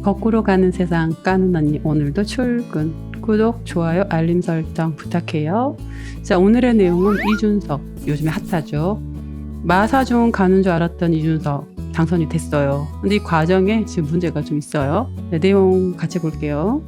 거꾸로 가는 세상 까는 언니 오늘도 출근. 구독, 좋아요, 알림 설정 부탁해요. 자, 오늘의 내용은 이준석. 요즘에 핫하죠. 마사중 가는 줄 알았던 이준석 당선이 됐어요. 근데 이 과정에 지금 문제가 좀 있어요. 네, 내용 같이 볼게요.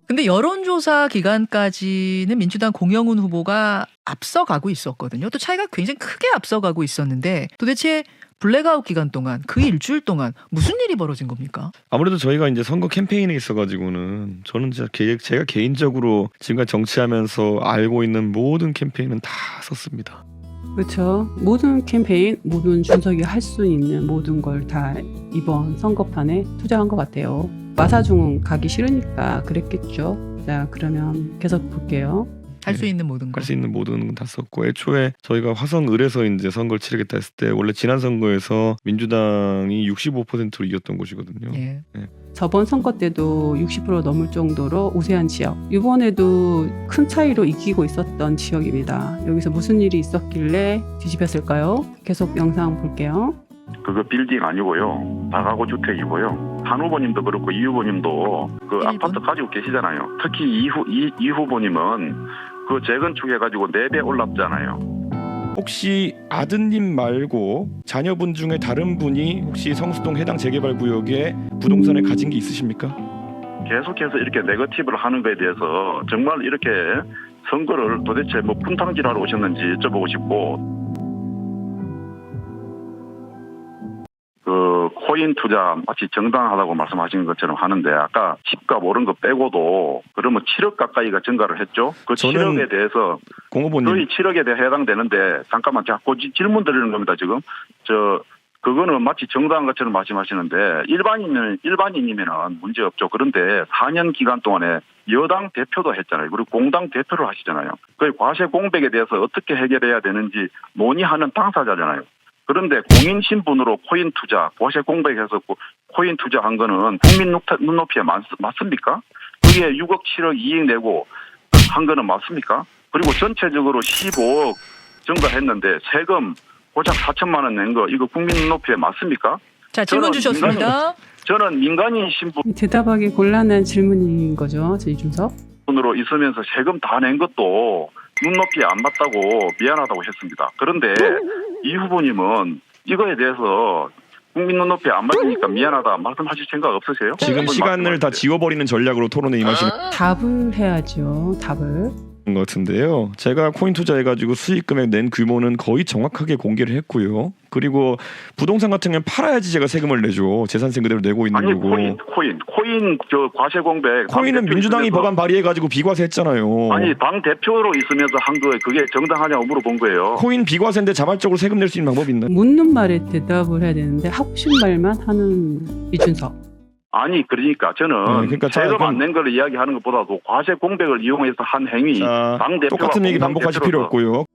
근데 여론조사 기간까지는 민주당 공영훈 후보가 앞서가고 있었거든요. 또 차이가 굉장히 크게 앞서가고 있었는데 도대체 블랙아웃 기간 동안 그 일주일 동안 무슨 일이 벌어진 겁니까? 아무래도 저희가 이제 선거 캠페인에 있어가지고는 저는 진짜 제가 개인적으로 지금까지 정치하면서 알고 있는 모든 캠페인은 다 썼습니다. 그렇죠. 모든 캠페인, 모든 준석이 할 수 있는 모든 걸 다 이번 선거판에 투자한 것 같아요. 마사중은 가기 싫으니까 그랬겠죠. 자, 그러면 계속 볼게요. 할 수 있는 모든 거. 할 수 있는 모든 건 다 썼고, 애초에 저희가 화성을에서 이제 선거를 치르겠다 했을 때 원래 지난 선거에서 민주당이 65%로 이겼던 곳이거든요. 예. 저번 선거 때도 60% 넘을 정도로 우세한 지역, 이번에도 큰 차이로 이기고 있었던 지역입니다. 여기서 무슨 일이 있었길래 뒤집혔을까요? 계속 영상 볼게요. 그거 빌딩 아니고요. 다가구 주택이고요. 한 후보님도 그렇고 이 후보님도 그 1번? 아파트 가지고 계시잖아요. 특히 이 후보님은 그 재건축해가지고 4배 올랐잖아요. 혹시 아드님 말고 자녀분 중에 다른 분이 혹시 성수동 해당 재개발 구역에 부동산을 가진 게 있으십니까? 계속해서 이렇게 네거티브를 하는 거에 대해서 정말 이렇게 선거를 도대체 뭐 분탕질하러 오셨는지 여쭤보고 싶고, 그 코인 투자 마치 정당하다고 말씀하신 것처럼 하는데 아까 집값 오른 거 빼고도 그러면 7억 가까이가 증가를 했죠. 그 저는 7억에 대해서 공업원님, 거의 7억에 대해 해당되는데, 잠깐만 자꾸 질문 드리는 겁니다. 지금 그거는 마치 정당한 것처럼 말씀하시는데 일반인이면은 문제 없죠. 그런데 4년 기간 동안에 여당 대표도 했잖아요. 그리고 공당 대표를 하시잖아요. 그 과세 공백에 대해서 어떻게 해결해야 되는지 논의하는 당사자잖아요. 그런데 공인 신분으로 코인 투자, 과세 공백해서 코인 투자한 거는 국민 눈높이에 맞습니까? 그게 6억 7억 이익 내고 한 거는 맞습니까? 그리고 전체적으로 15억 증가했는데 세금 고작 4천만 원 낸 거, 이거 국민 눈높이에 맞습니까? 자, 질문 주셨습니다. 저는 민간인 대답하기 곤란한 질문인 거죠, 저 이준석. 신분으로 있으면서 세금 다 낸 것도 눈높이에 안 맞다고 미안하다고 했습니다. 그런데 이 후보님은 이거에 대해서 국민 눈높이에 안 맞으니까 미안하다 말씀하실 생각 없으세요? 지금 시간을 다 지워버리는 전략으로 토론에 임하시는 답을 해야죠, 답을. 것 같은데요. 제가 코인 투자해가지고 수익 금액 낸 규모는 거의 정확하게 공개를 했고요. 그리고 부동산 같은 경우는 팔아야지 제가 세금을 내죠. 재산세 그대로 내고 있는 아니, 거고. 코인 저 과세 공백. 코인은 민주당이 법안 발의해가지고 비과세 했잖아요. 아니, 당 대표로 있으면서 한 거에 그게 정당하냐고 물어본 거예요. 코인 비과세인데 자발적으로 세금 낼 수 있는 방법이 있나요? 묻는 말에 대답을 해야 되는데 하고 싶은 말만 하는 이준석. 아니, 그러니까 저는 그러니까 세금 안 낸 걸 이야기하는 것보다도 과세 공백을 이용해서 한 행위, 자, 당 대표가 똑같은 얘기 반복하실 필요 없고요.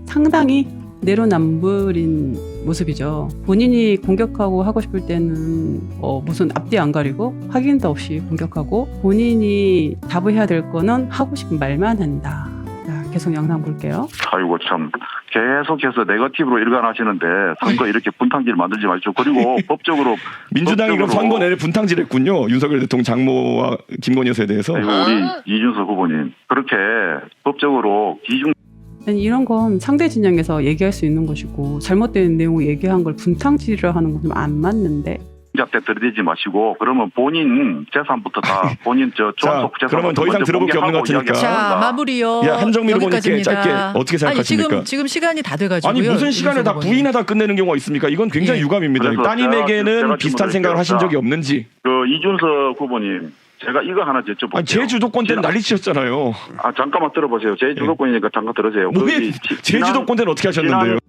상당히 내로남불인 모습이죠. 본인이 공격하고 하고 싶을 때는 무슨 앞뒤 안 가리고 확인도 없이 공격하고, 본인이 답을 해야 될 거는 하고 싶은 말만 한다. 자, 계속 영상 볼게요. 아이고 참, 계속해서 네거티브로 일관하시는데 선거 이렇게 분탕질 만들지 마시죠. 그리고 법적으로 민주당이 그럼 선거 내내 분탕질했군요. 윤석열 대통령 장모와 김건희 여사에 대해서. 아이고, 우리 이준석 후보님 그렇게 법적으로 기준 이런 건 상대 진영에서 얘기할 수 있는 것이고, 잘못된 내용을 얘기한 걸 분탕질을 하는 건 좀 안 맞는데. 때 들이대지 마시고, 그러면 본인 재산부터 다 본인 존속 재산. 그러면 더 이상 들어볼 게 없는 것 같으니까. 자, 마무리요. 야, 한정미로 보니까 여기까지입니다. 짧게 어떻게 생각하십니까? 아니, 지금 시간이 다 돼가지고요. 아니, 무슨 시간을 다 부인하다 끝내는 경우가 있습니까? 이건 굉장히 예. 유감입니다. 그래서 따님에게는 제가 비슷한 생각을 하신 적이 없는지. 이준석 후보님, 제가 이거 하나 여쭤볼게요. 아니, 제주도권 때는 난리 치셨잖아요. 잠깐만 들어보세요. 제주도권이니까 잠깐 들으세요. 제주도권 때는 어떻게 하셨는데요?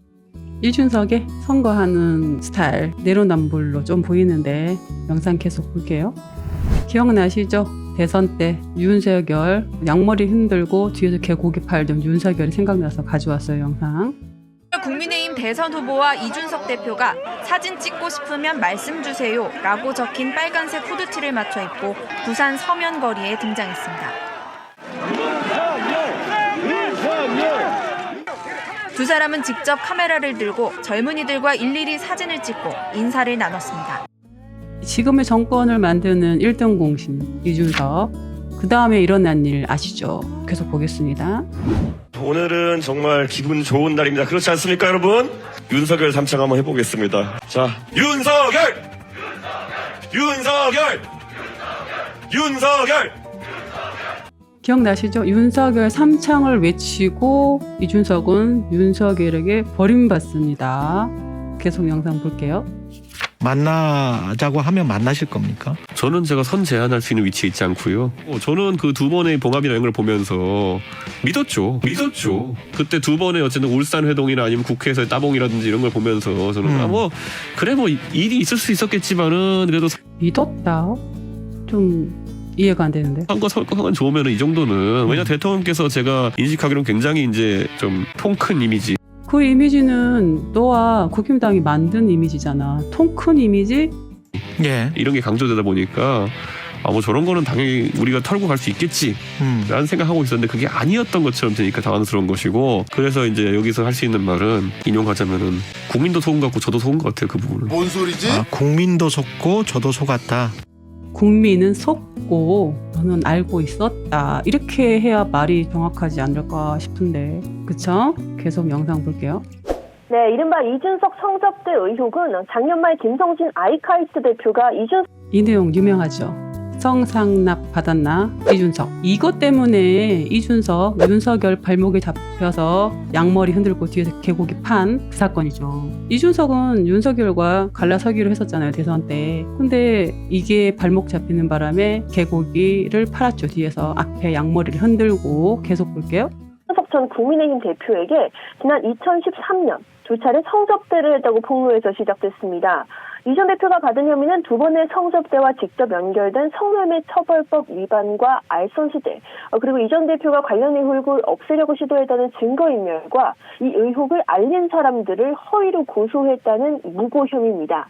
이준석의 선거하는 스타일, 내로남불로 좀 보이는데 영상 계속 볼게요. 기억나시죠? 대선 때 윤석열 양머리 흔들고 뒤에서 개고기 팔던 윤석열이 생각나서 가져왔어요, 영상. 국민의힘 대선 후보와 이준석 대표가 사진 찍고 싶으면 말씀 주세요 라고 적힌 빨간색 후드티를 맞춰 입고 부산 서면 거리에 등장했습니다. 두 사람은 직접 카메라를 들고 젊은이들과 일일이 사진을 찍고 인사를 나눴습니다. 지금의 정권을 만드는 1등 공신 이준석. 그 다음에 일어난 일 아시죠? 계속 보겠습니다. 오늘은 정말 기분 좋은 날입니다. 그렇지 않습니까, 여러분? 윤석열 3창 한번 해보겠습니다. 자, 윤석열! 기억나시죠? 윤석열 3창을 외치고 이준석은 윤석열에게 버림받습니다. 계속 영상 볼게요. 만나자고 하면 만나실 겁니까? 저는 제가 선 제한할 수 있는 위치에 있지 않고요. 저는 그 두 번의 봉합이나 이런 걸 보면서 믿었죠. 그때 두 번의 어쨌든 울산 회동이나 아니면 국회에서의 따봉이라든지 이런 걸 보면서 저는 그래 뭐 일이 있을 수 있었겠지만은 그래도 믿었다? 좀 이해가 안 되는데. 선거가 좋으면 이 정도는 왜냐 대통령께서 제가 인식하기로는 굉장히 이제 좀 통 큰 이미지. 그 이미지는 너와 국힘당이 만든 이미지잖아. 통 큰 이미지? 예. 이런 게 강조되다 보니까 뭐 저런 거는 당연히 우리가 털고 갈 수 있겠지 라는 생각하고 있었는데 그게 아니었던 것처럼 되니까 당황스러운 것이고, 그래서 이제 여기서 할 수 있는 말은 인용하자면은 국민도 속은 것 같고 저도 속은 것 같아요. 그 부분은. 뭔 소리지? 국민도 속고 저도 속았다. 국민은 속고 너는 알고 있었다. 이렇게 해야 말이 정확하지 않을까 싶은데. 그쵸? 계속 영상 볼게요. 네, 이른바 이준석 성접대 의혹은 작년 말 김성진 아이카이스트 대표가 이 내용 유명하죠. 성상납 받았나? 이준석. 이것 때문에 이준석, 윤석열 발목에 잡혀서 양머리 흔들고 뒤에서 개고기 판 그 사건이죠. 이준석은 윤석열과 갈라서기로 했었잖아요, 대선 때. 근데 이게 발목 잡히는 바람에 개고기를 팔았죠, 뒤에서. 앞에 양머리를 흔들고. 계속 볼게요. 이준석 전 국민의힘 대표에게 지난 2013년 두 차례 성접대를 했다고 폭로해서 시작됐습니다. 이 전 대표가 받은 혐의는 두 번의 성접대와 직접 연결된 성매매 처벌법 위반과 알선시대, 그리고 이 전 대표가 관련 의혹을 없애려고 시도했다는 증거인멸과 이 의혹을 알린 사람들을 허위로 고소했다는 무고 혐의입니다.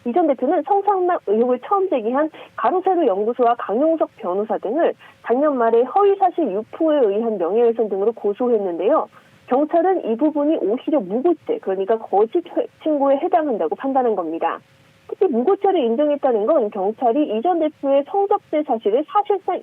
이 전 대표는 성상납 의혹을 처음 제기한 가로세로 연구소와 강용석 변호사 등을 작년 말에 허위사실 유포에 의한 명예훼손 등으로 고소했는데요. 경찰은 이 부분이 오히려 무고죄, 그러니까 거짓 신고에 해당한다고 판단한 겁니다. 특히 무고죄를 인정했다는 건 경찰이 이 전 대표의 성접대 사실을 사실상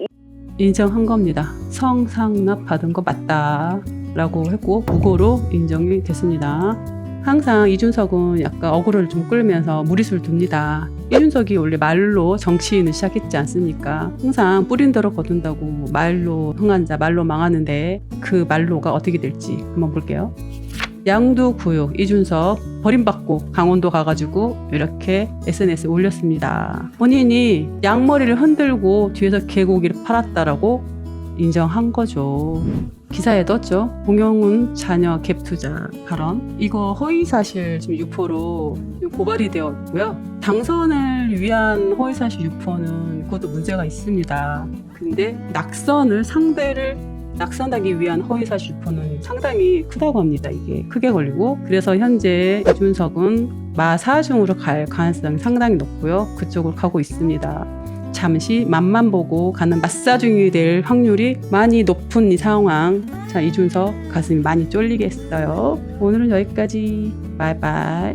인정한 겁니다. 성상납 받은 거 맞다라고 했고 무고로 인정이 됐습니다. 항상 이준석은 약간 어그로를 좀 끌면서 무리수를 둡니다. 이준석이 원래 말로 정치인을 시작했지 않습니까? 항상 뿌린 대로 거둔다고 말로 흥한 자, 말로 망하는데 그 말로가 어떻게 될지 한번 볼게요. 양두구육 이준석 버림받고 강원도 가가지고 이렇게 SNS에 올렸습니다. 본인이 양머리를 흔들고 뒤에서 개고기를 팔았다라고 인정한 거죠. 기사에 떴죠. 공영훈 자녀 갭 투자 발언. 이거 허위사실 지금 유포로 고발이 되어 있고요. 당선을 위한 허위사실 유포는 그것도 문제가 있습니다. 근데 상대를 낙선하기 위한 허위사실 유포는 상당히 크다고 합니다. 이게 크게 걸리고. 그래서 현재 이준석은 마사중으로 갈 가능성이 상당히 높고요. 그쪽으로 가고 있습니다. 잠시 맛만 보고 가는 마사중이 될 확률이 많이 높은 이 상황. 자, 이준석 가슴이 많이 쫄리겠어요. 오늘은 여기까지. 바이바이.